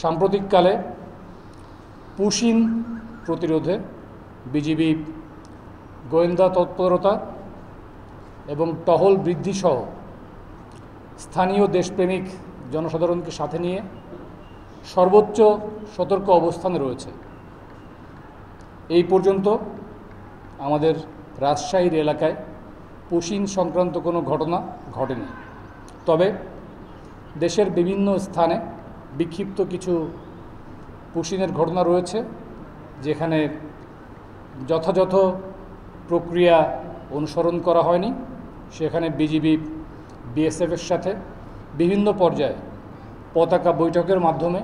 সাম্প্রতিককালে পুশিন প্রতিরোধে বিজিবি গোয়েন্দা তৎপরতা এবং টহল বৃদ্ধিসহ স্থানীয় দেশপ্রেমিক জনসাধারণকে সাথে নিয়ে সর্বোচ্চ সতর্ক অবস্থানে রয়েছে। এই পর্যন্ত আমাদের রাজশাহীর এলাকায় পুশিন সংক্রান্ত কোনো ঘটনা ঘটেনি। তবে দেশের বিভিন্ন স্থানে বিক্ষিপ্ত কিছু পুশিনের ঘটনা রয়েছে, যেখানে যথাযথ প্রক্রিয়া অনুসরণ করা হয়নি। সেখানে বিজিবি বিএসএফের সাথে বিভিন্ন পর্যায়ে পতাকা বৈঠকের মাধ্যমে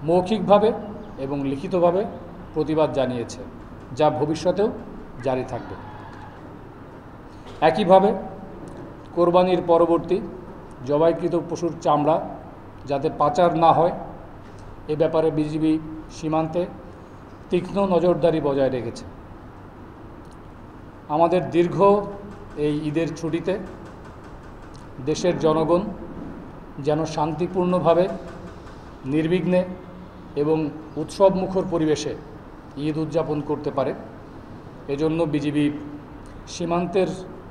মৌখিকভাবে এবং লিখিতভাবে প্রতিবাদ জানিয়েছে, যা ভবিষ্যতেও জারি থাকবে। একইভাবে কোরবানির পরবর্তী জবাইকৃত পশুর চামড়া যাতে পাচার না হয় এ ব্যাপারে বিজিবি সীমান্তে তীক্ষ্ণ নজরদারি বজায় রেখেছে। আমাদের দীর্ঘ এই ঈদের ছুটিতে দেশের জনগণ যেন শান্তিপূর্ণভাবে নির্বিঘ্নে এবং উৎসবমুখর পরিবেশে ঈদ উদযাপন করতে পারে, এজন্য বিজিবি সীমান্তের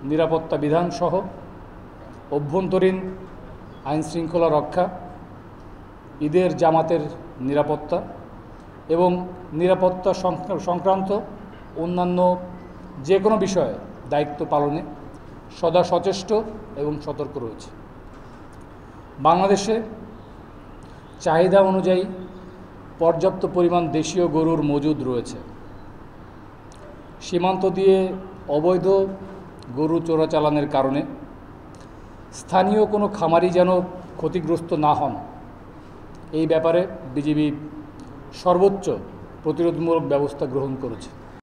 নিরাপত্তা বিধানসহ অভ্যন্তরীণ আইনশৃঙ্খলা রক্ষা, ঈদের জামাতের নিরাপত্তা এবং নিরাপত্তা সংক্রান্ত অন্যান্য যে কোনো বিষয়ে দায়িত্ব পালনে সদা সচেষ্ট এবং সতর্ক রয়েছে। বাংলাদেশে চাহিদা অনুযায়ী পর্যাপ্ত পরিমাণ দেশীয় গরুর মজুদ রয়েছে। সীমান্ত দিয়ে অবৈধ গরু চোরাচালানের কারণে স্থানীয় কোনো খামারি যেন ক্ষতিগ্রস্ত না হন, এই ব্যাপারে বিজিবি সর্বোচ্চ প্রতিরোধমূলক ব্যবস্থা গ্রহণ করেছে।